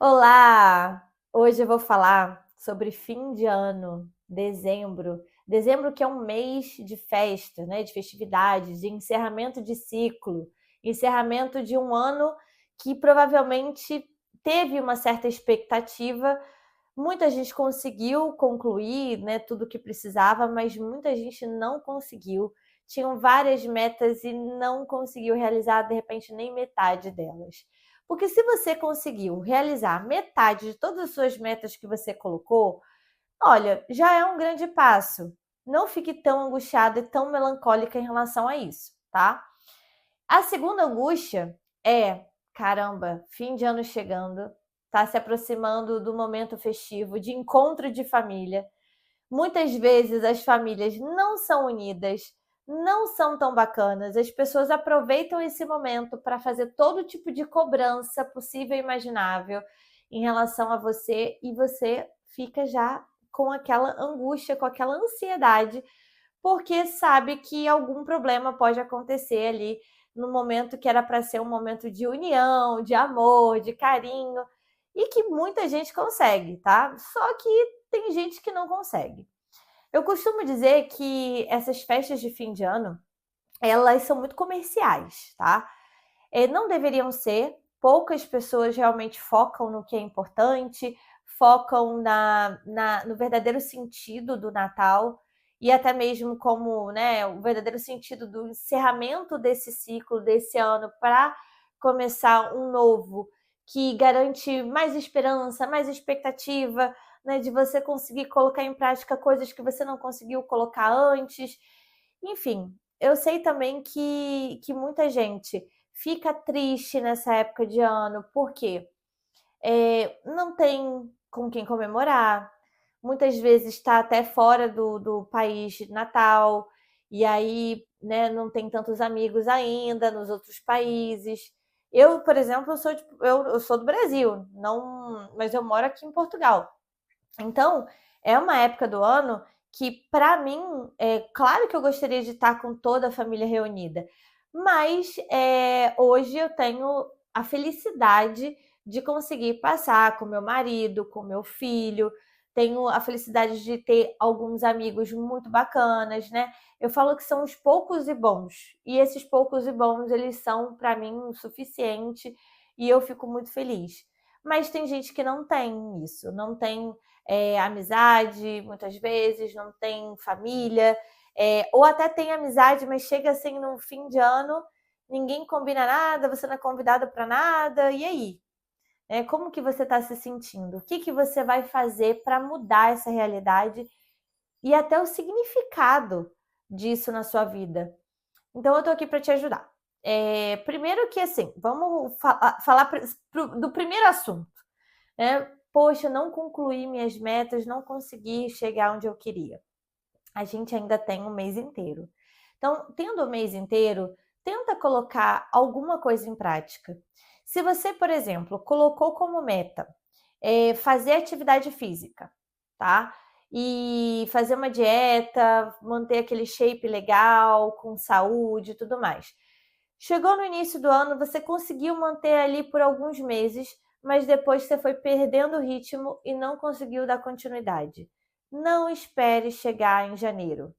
Olá! Hoje eu vou falar sobre fim de ano, dezembro. Dezembro que é um mês de festa, né? De festividades, de encerramento de ciclo, encerramento de um ano que provavelmente teve uma certa expectativa. Muita gente conseguiu concluir, né, tudo o que precisava, mas muita gente não conseguiu. Tinham várias metas e não conseguiu realizar, de repente, nem metade delas. Porque se você conseguiu realizar metade de todas as suas metas que você colocou, olha, já é um grande passo. Não fique tão angustiada e tão melancólica em relação a isso, tá? A segunda angústia é, caramba, fim de ano chegando, tá se aproximando do momento festivo, de encontro de família. Muitas vezes as famílias não são unidas, não são tão bacanas. As pessoas aproveitam esse momento para fazer todo tipo de cobrança possível e imaginável em relação a você e você fica já com aquela angústia, com aquela ansiedade, porque sabe que algum problema pode acontecer ali no momento que era para ser um momento de união, de amor, de carinho, e que muita gente consegue, tá? Só que tem gente que não consegue. Eu costumo dizer que essas festas de fim de ano, elas são muito comerciais, tá? Não deveriam ser, poucas pessoas realmente focam no que é importante, focam no verdadeiro sentido do Natal e até mesmo como, né, o verdadeiro sentido do encerramento desse ciclo, desse ano, para começar um novo que garante mais esperança, mais expectativa, né, de você conseguir colocar em prática coisas que você não conseguiu colocar antes. Enfim, eu sei também que muita gente fica triste nessa época de ano, porque não tem com quem comemorar, muitas vezes está até fora do país natal, e aí, né, não tem tantos amigos ainda nos outros países. Eu, por exemplo, eu sou do Brasil, não, mas eu moro aqui em Portugal. Então, é uma época do ano que, para mim, é claro que eu gostaria de estar com toda a família reunida, mas hoje eu tenho a felicidade de conseguir passar com meu marido, com meu filho, tenho a felicidade de ter alguns amigos muito bacanas, né? Eu falo que são os poucos e bons, e esses poucos e bons, eles são, para mim, o suficiente, e eu fico muito feliz. Mas tem gente que não tem isso, não tem amizade, muitas vezes, não tem família, ou até tem amizade, mas chega assim no fim de ano, ninguém combina nada, você não é convidada para nada, e aí? Como que você está se sentindo? O que, que você vai fazer para mudar essa realidade e até o significado disso na sua vida? Então, eu estou aqui para te ajudar. Primeiro que, assim, vamos falar do primeiro assunto, né? Poxa, não concluí minhas metas, não consegui chegar onde eu queria. A gente ainda tem um mês inteiro. Então, tendo o mês inteiro, tenta colocar alguma coisa em prática. Se você, por exemplo, colocou como meta fazer atividade física, tá? E fazer uma dieta, manter aquele shape legal, com saúde e tudo mais. Chegou no início do ano, você conseguiu manter ali por alguns meses, mas depois você foi perdendo o ritmo e não conseguiu dar continuidade. Não espere chegar em janeiro.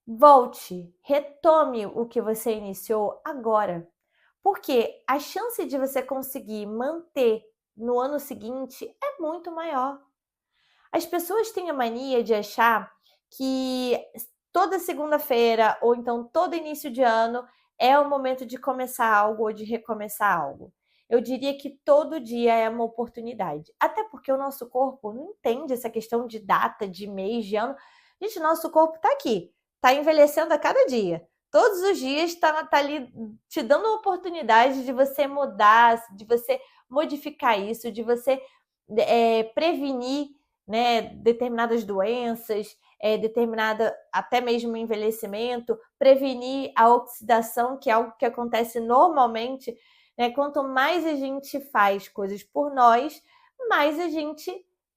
Volte, retome o que você iniciou agora, porque a chance de você conseguir manter no ano seguinte é muito maior. As pessoas têm a mania de achar que toda segunda-feira ou então todo início de ano é o momento de começar algo ou de recomeçar algo. Eu diria que todo dia é uma oportunidade. Até porque o nosso corpo não entende essa questão de data, de mês, de ano. Gente, nosso corpo está aqui, está envelhecendo a cada dia. Todos os dias está ali te dando a oportunidade de você mudar, de você modificar isso, de você prevenir, né, determinadas doenças, determinada até mesmo envelhecimento, prevenir a oxidação, que é algo que acontece normalmente, né? Quanto mais a gente faz coisas por nós, mais a gente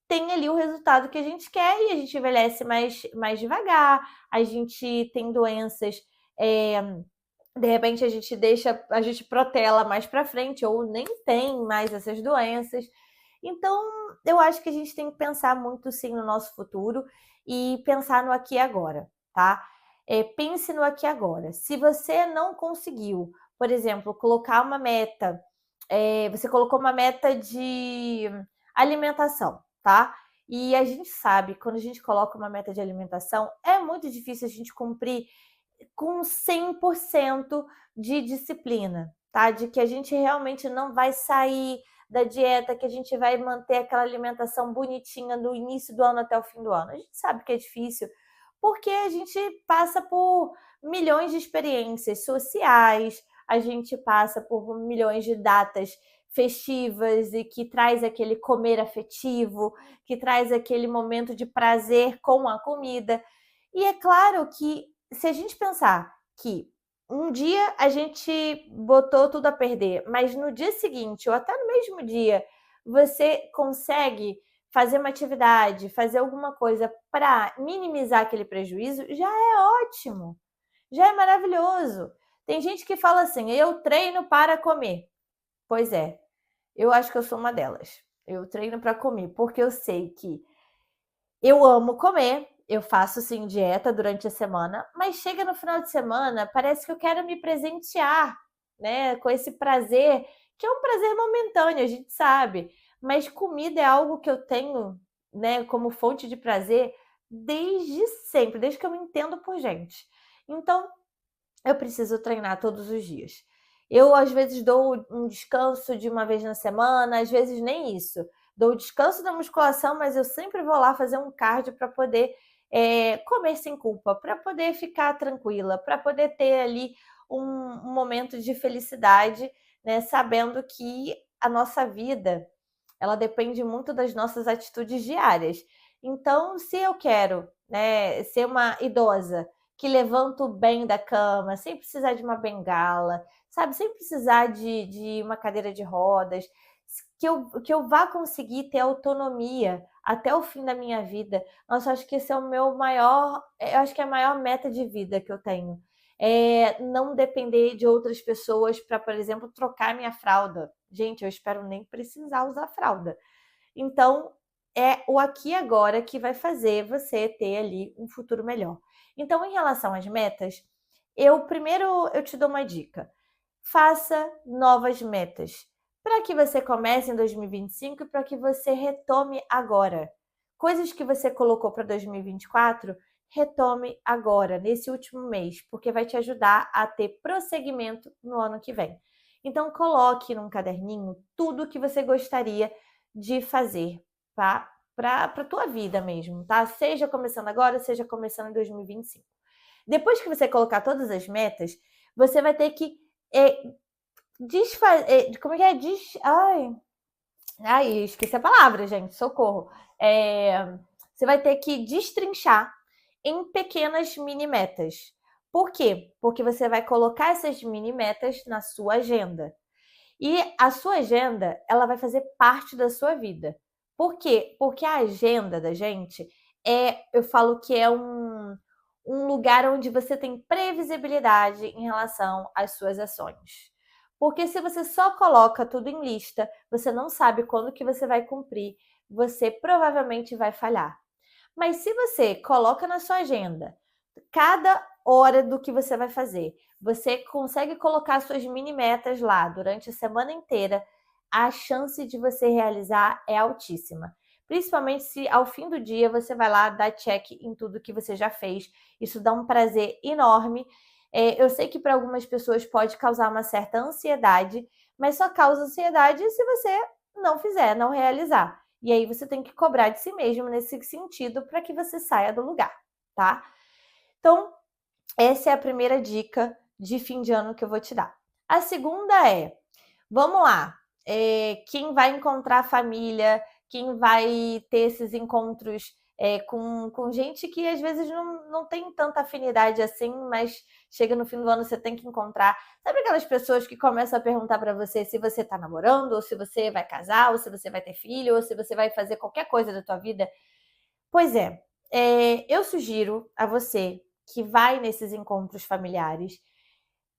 tem ali o resultado que a gente quer e a gente envelhece mais devagar, a gente tem doenças é, De repente a gente protela mais para frente ou nem tem mais essas doenças. Então, eu acho que a gente tem que pensar muito sim no nosso futuro e pensar no aqui e agora, tá? Pense no aqui e agora. Se você não conseguiu, por exemplo, colocar uma meta, você colocou uma meta de alimentação, tá? E a gente sabe, quando a gente coloca uma meta de alimentação, é muito difícil a gente cumprir com 100% de disciplina, tá? De que a gente realmente não vai sair da dieta, que a gente vai manter aquela alimentação bonitinha do início do ano até o fim do ano. A gente sabe que é difícil, porque a gente passa por milhões de experiências sociais, a gente passa por milhões de datas festivas e que traz aquele comer afetivo, que traz aquele momento de prazer com a comida. E é claro que se a gente pensar que um dia a gente botou tudo a perder, mas no dia seguinte ou até no mesmo dia você consegue fazer uma atividade, fazer alguma coisa para minimizar aquele prejuízo, já é ótimo, já é maravilhoso. Tem gente que fala assim: eu treino para comer. Pois é, eu acho que eu sou uma delas. Eu treino para comer, porque eu sei que eu amo comer, eu faço sim dieta durante a semana, mas chega no final de semana, parece que eu quero me presentear, né, com esse prazer, que é um prazer momentâneo, a gente sabe, mas comida é algo que eu tenho, né, como fonte de prazer desde sempre, desde que eu me entendo por gente. Então, eu preciso treinar todos os dias. Eu, às vezes, dou um descanso de uma vez na semana, às vezes nem isso. Dou descanso da musculação, mas eu sempre vou lá fazer um cardio para poder comer sem culpa, para poder ficar tranquila, para poder ter ali um momento de felicidade, né? Sabendo que a nossa vida ela depende muito das nossas atitudes diárias. Então, se eu quero, né, ser uma idosa que levanta bem da cama, sem precisar de uma bengala, sabe, sem precisar de uma cadeira de rodas, que eu vá conseguir ter autonomia até o fim da minha vida. Nossa, acho que esse é o meu maior, eu acho que é a maior meta de vida que eu tenho. É não depender de outras pessoas para, por exemplo, trocar minha fralda. Gente, eu espero nem precisar usar fralda. Então, é o aqui e agora que vai fazer você ter ali um futuro melhor. Então, em relação às metas, eu te dou uma dica. Faça novas metas para que você comece em 2025 e para que você retome agora. Coisas que você colocou para 2024, retome agora, nesse último mês, porque vai te ajudar a ter prosseguimento no ano que vem. Então, coloque num caderninho tudo o que você gostaria de fazer, tá? Para a tua vida mesmo, tá? Seja começando agora, seja começando em 2025. Depois que você colocar todas as metas, você vai ter que desfazer. Como é que é? Ai, esqueci a palavra, gente. Socorro. Você vai ter que destrinchar em pequenas mini metas. Por quê? Porque você vai colocar essas mini metas na sua agenda. E a sua agenda, ela vai fazer parte da sua vida. Por quê? Porque a agenda da gente eu falo que é um lugar onde você tem previsibilidade em relação às suas ações. Porque se você só coloca tudo em lista, você não sabe quando que você vai cumprir, você provavelmente vai falhar. Mas se você coloca na sua agenda cada hora do que você vai fazer, você consegue colocar suas mini metas lá durante a semana inteira, a chance de você realizar é altíssima. Principalmente se ao fim do dia você vai lá dar check em tudo que você já fez. Isso dá um prazer enorme. Eu sei que para algumas pessoas pode causar uma certa ansiedade, mas só causa ansiedade se você não fizer, não realizar. E aí você tem que cobrar de si mesmo nesse sentido para que você saia do lugar, tá? Então, essa é a primeira dica de fim de ano que eu vou te dar. A segunda vamos lá, quem vai encontrar a família, quem vai ter esses encontros com gente que às vezes não tem tanta afinidade assim, mas chega no fim do ano você tem que encontrar. Sabe aquelas pessoas que começam a perguntar para você se você está namorando, ou se você vai casar, ou se você vai ter filho, ou se você vai fazer qualquer coisa da tua vida? Pois eu sugiro a você que vai nesses encontros familiares,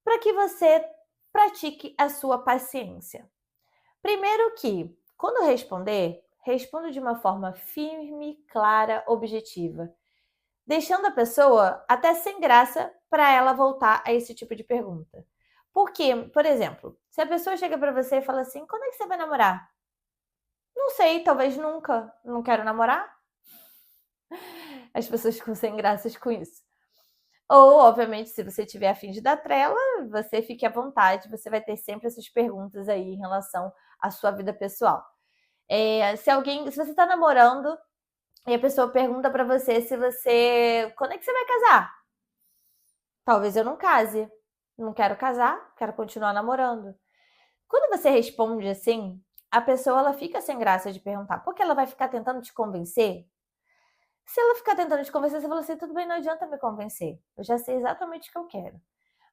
para que você pratique a sua paciência. Primeiro que, quando responder, responda de uma forma firme, clara, objetiva, deixando a pessoa até sem graça para ela voltar a esse tipo de pergunta. Porque, por exemplo, se a pessoa chega para você e fala assim: quando é que você vai namorar? Não sei, talvez nunca. Não quero namorar. As pessoas ficam sem graças com isso. Ou, obviamente, se você tiver a fim de dar trela, você fique à vontade, você vai ter sempre essas perguntas aí em relação à sua vida pessoal. Se você está namorando e a pessoa pergunta para você quando é que você vai casar? Talvez eu não case. Não quero casar, quero continuar namorando. Quando você responde assim, a pessoa ela fica sem graça de perguntar, porque ela vai ficar tentando te convencer. Se ela ficar tentando te convencer, você fala assim: tudo bem, não adianta me convencer. Eu já sei exatamente o que eu quero.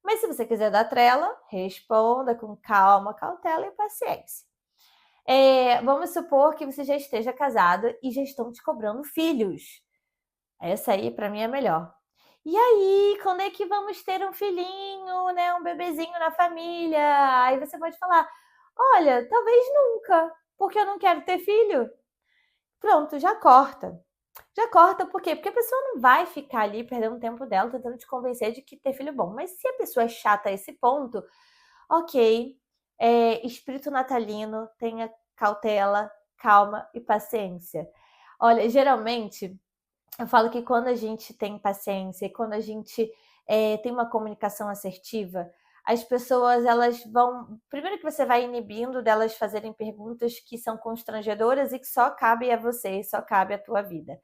Mas se você quiser dar trela, responda com calma, cautela e paciência. Vamos supor que você já esteja casado e já estão te cobrando filhos. Essa aí, para mim, é melhor. E aí, quando é que vamos ter um filhinho, né? Um bebezinho na família? Aí você pode falar: olha, talvez nunca, porque eu não quero ter filho. Pronto, já corta. Já corta por quê? Porque a pessoa não vai ficar ali perdendo o tempo dela tentando te convencer de que ter filho é bom. Mas se a pessoa é chata a esse ponto, ok, espírito natalino, tenha cautela, calma e paciência. Olha, geralmente, eu falo que quando a gente tem paciência e quando a gente tem uma comunicação assertiva, as pessoas, elas vão... Primeiro que você vai inibindo delas fazerem perguntas que são constrangedoras e que só cabe a você, só cabe à tua vida.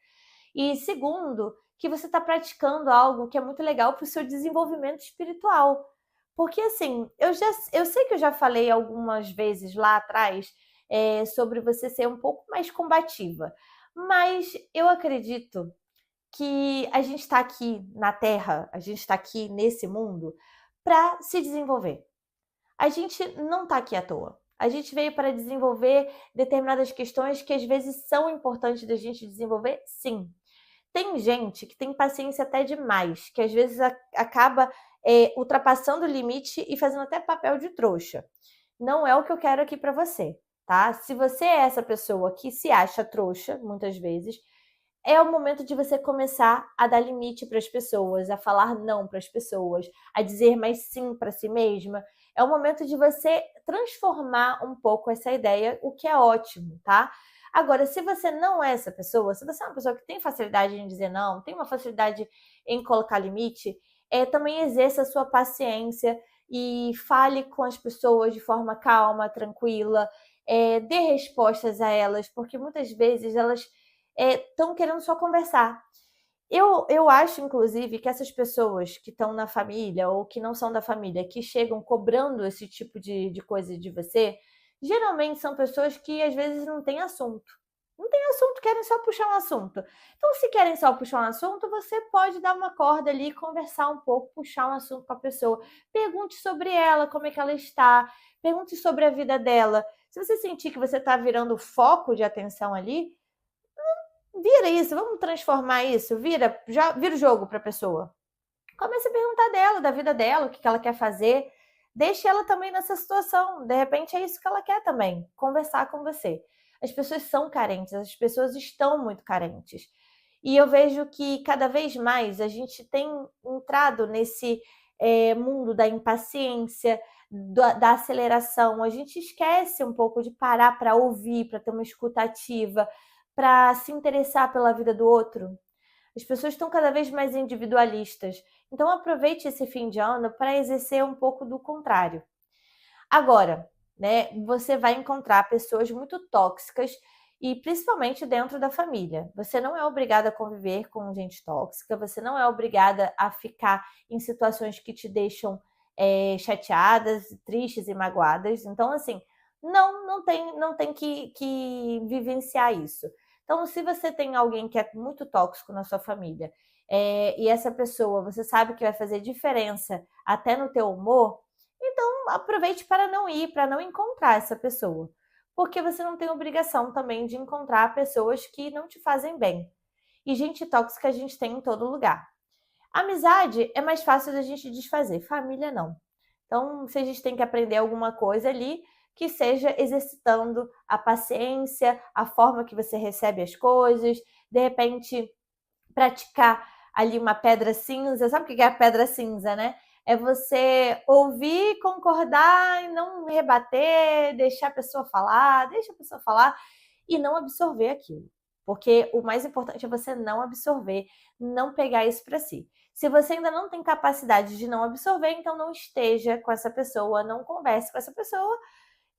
E segundo, que você está praticando algo que é muito legal para o seu desenvolvimento espiritual. Porque assim, eu sei que eu já falei algumas vezes lá atrás sobre você ser um pouco mais combativa, mas eu acredito que a gente está aqui na Terra, a gente está aqui nesse mundo para se desenvolver. A gente não está aqui à toa. A gente veio para desenvolver determinadas questões que às vezes são importantes da gente desenvolver, sim. Tem gente que tem paciência até demais, que às vezes acaba ultrapassando o limite e fazendo até papel de trouxa. Não é o que eu quero aqui para você, tá? Se você é essa pessoa que se acha trouxa, muitas vezes, é o momento de você começar a dar limite para as pessoas, a falar não para as pessoas, a dizer mais sim para si mesma. É o momento de você transformar um pouco essa ideia, o que é ótimo, tá? Agora, se você não é essa pessoa, se você é uma pessoa que tem facilidade em dizer não, tem uma facilidade em colocar limite, também exerça a sua paciência e fale com as pessoas de forma calma, tranquila, dê respostas a elas, porque muitas vezes elas estão querendo só conversar. Eu acho, inclusive, que essas pessoas que estão na família ou que não são da família, que chegam cobrando esse tipo de coisa de você, geralmente são pessoas que às vezes não têm assunto. Não tem assunto, querem só puxar um assunto. Então, se querem só puxar um assunto, você pode dar uma corda ali, conversar um pouco, puxar um assunto com a pessoa. Pergunte sobre ela, como é que ela está. Pergunte sobre a vida dela. Se você sentir que você está virando foco de atenção ali, vira isso, vamos transformar isso, vira o jogo para a pessoa. Comece a perguntar dela, da vida dela, o que ela quer fazer. Deixe ela também nessa situação. De repente é isso que ela quer também, conversar com você. As pessoas são carentes, as pessoas estão muito carentes. E eu vejo que cada vez mais a gente tem entrado nesse mundo da impaciência, da aceleração. A gente esquece um pouco de parar para ouvir, para ter uma escuta ativa, para se interessar pela vida do outro. As pessoas estão cada vez mais individualistas. Então aproveite esse fim de ano para exercer um pouco do contrário. Agora, né, você vai encontrar pessoas muito tóxicas e principalmente dentro da família. Você não é obrigada a conviver com gente tóxica, você não é obrigada a ficar em situações que te deixam chateadas, tristes e magoadas. Então, assim, não tem que vivenciar isso. Então, se você tem alguém que é muito tóxico na sua família e essa pessoa você sabe que vai fazer diferença até no teu humor, então aproveite para não ir, para não encontrar essa pessoa. Porque você não tem obrigação também de encontrar pessoas que não te fazem bem. E gente tóxica a gente tem em todo lugar. Amizade é mais fácil da gente desfazer, família não. Então, se a gente tem que aprender alguma coisa ali, que seja exercitando a paciência, a forma que você recebe as coisas, de repente praticar ali uma pedra cinza. Sabe o que é a pedra cinza, né? É você ouvir, concordar e não rebater, deixar a pessoa falar, deixa a pessoa falar e não absorver aquilo. Porque o mais importante é você não absorver, não pegar isso para si. Se você ainda não tem capacidade de não absorver, então não esteja com essa pessoa, não converse com essa pessoa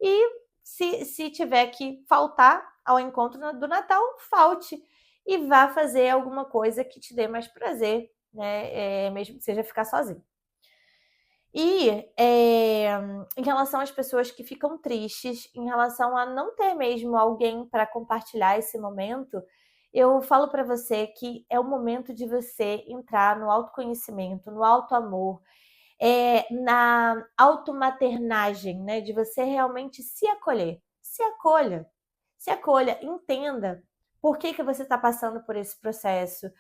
e se tiver que faltar ao encontro do Natal, falte e vá fazer alguma coisa que te dê mais prazer, né? Mesmo que seja ficar sozinho. E em relação às pessoas que ficam tristes, em relação a não ter mesmo alguém para compartilhar esse momento, eu falo para você que é o momento de você entrar no autoconhecimento, no autoamor, na automaternagem, né? De você realmente se acolher. Se acolha. Se acolha, entenda por que você está passando por esse processo.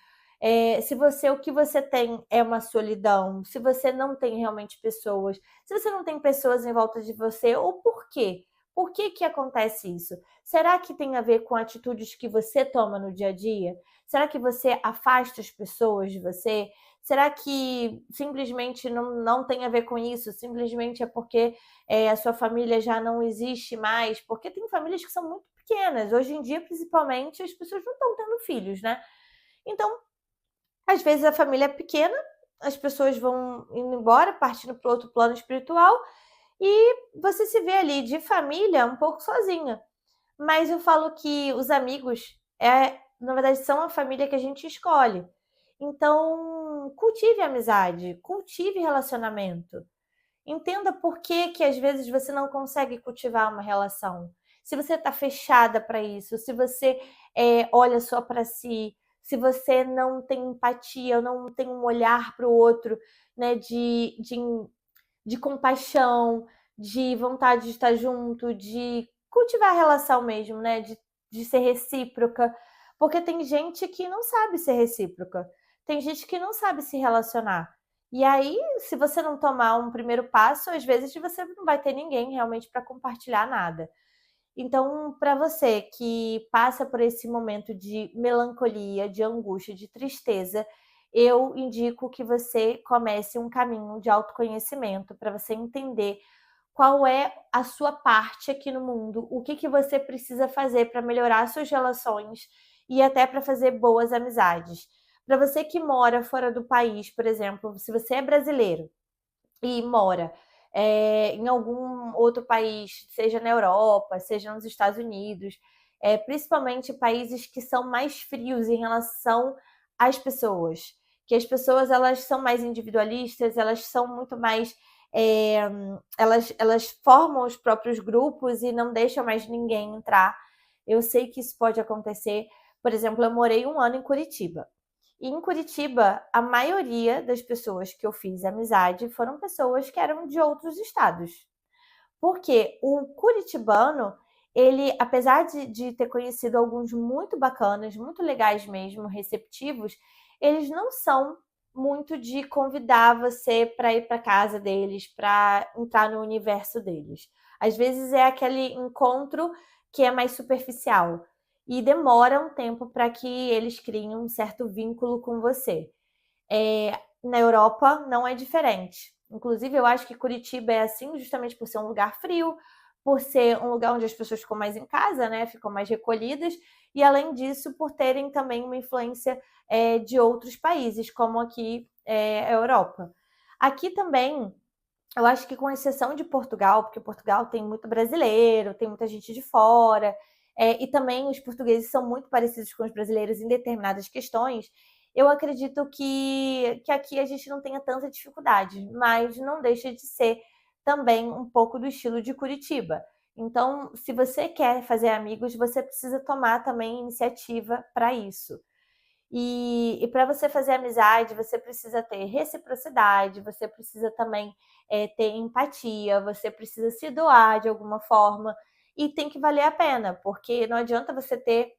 Se o que você tem é uma solidão, se você não tem realmente pessoas, se você não tem pessoas em volta de você, ou por quê? Por que acontece isso? Será que tem a ver com atitudes que você toma no dia a dia? Será que você afasta as pessoas de você? Será que simplesmente não tem a ver com isso? Simplesmente é porque a sua família já não existe mais? Porque tem famílias que são muito pequenas. Hoje em dia, principalmente, as pessoas não estão tendo filhos, né? Então, às vezes a família é pequena, as pessoas vão indo embora, partindo para outro plano espiritual, e você se vê ali de família um pouco sozinha. Mas eu falo que os amigos, na verdade, são a família que a gente escolhe. Então, cultive amizade, cultive relacionamento. Entenda por que às vezes você não consegue cultivar uma relação. Se você está fechada para isso, se você olha só para si, se você não tem empatia, não tem um olhar para o outro, né, de compaixão, de vontade de estar junto, de cultivar a relação mesmo, né, de ser recíproca. Porque tem gente que não sabe ser recíproca, tem gente que não sabe se relacionar. E aí, se você não tomar um primeiro passo, às vezes você não vai ter ninguém realmente para compartilhar nada. Então, para você que passa por esse momento de melancolia, de angústia, de tristeza, eu indico que você comece um caminho de autoconhecimento para você entender qual é a sua parte aqui no mundo, o que você precisa fazer para melhorar suas relações e até para fazer boas amizades. Para você que mora fora do país, por exemplo, se você é brasileiro e mora em algum outro país, seja na Europa, seja nos Estados Unidos, principalmente países que são mais frios em relação às pessoas, que as pessoas elas são mais individualistas, elas são muito mais elas formam os próprios grupos e não deixam mais ninguém entrar. Eu sei que isso pode acontecer. Por exemplo, eu morei 1 ano em Curitiba. E em Curitiba, a maioria das pessoas que eu fiz amizade foram pessoas que eram de outros estados. Porque o curitibano, ele, apesar de ter conhecido alguns muito bacanas, muito legais mesmo, receptivos, eles não são muito de convidar você para ir para casa deles, para entrar no universo deles. Às vezes é aquele encontro que é mais superficial e demora um tempo para que eles criem um certo vínculo com você. Na Europa não é diferente. Inclusive, eu acho que Curitiba é assim justamente por ser um lugar frio, por ser um lugar onde as pessoas ficam mais em casa, né? Ficam mais recolhidas, e além disso, por terem também uma influência de outros países, como aqui a Europa. Aqui também, eu acho que com exceção de Portugal, porque Portugal tem muito brasileiro, tem muita gente de fora, e também os portugueses são muito parecidos com os brasileiros em determinadas questões, eu acredito que aqui a gente não tenha tanta dificuldade, mas não deixa de ser também um pouco do estilo de Curitiba. Então, se você quer fazer amigos, você precisa tomar também iniciativa para isso. E para você fazer amizade, você precisa ter reciprocidade, você precisa também ter empatia, você precisa se doar de alguma forma e tem que valer a pena, porque não adianta você ter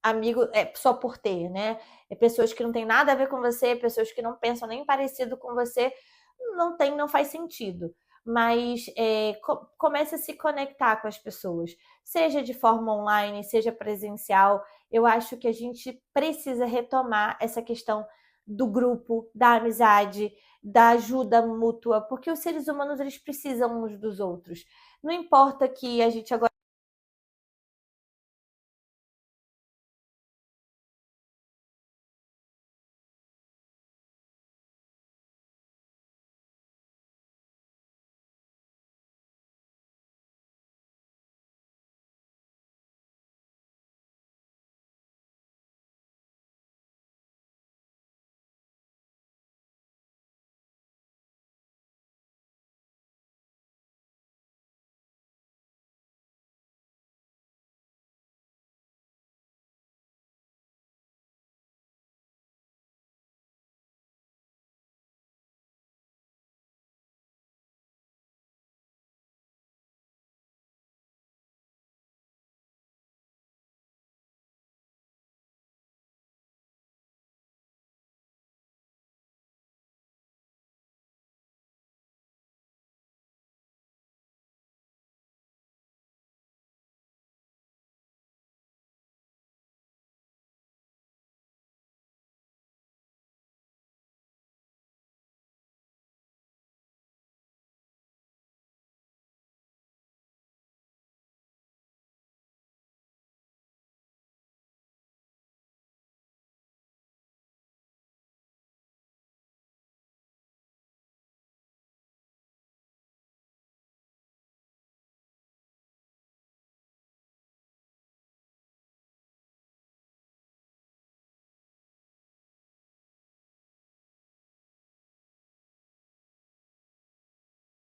amigo só por ter, né? Pessoas que não têm nada a ver com você, pessoas que não pensam nem parecido com você, não faz sentido. mas comece a se conectar com as pessoas, seja de forma online, seja presencial. Eu acho que a gente precisa retomar essa questão do grupo, da amizade, da ajuda mútua, porque os seres humanos eles precisam uns dos outros. Não importa que a gente agora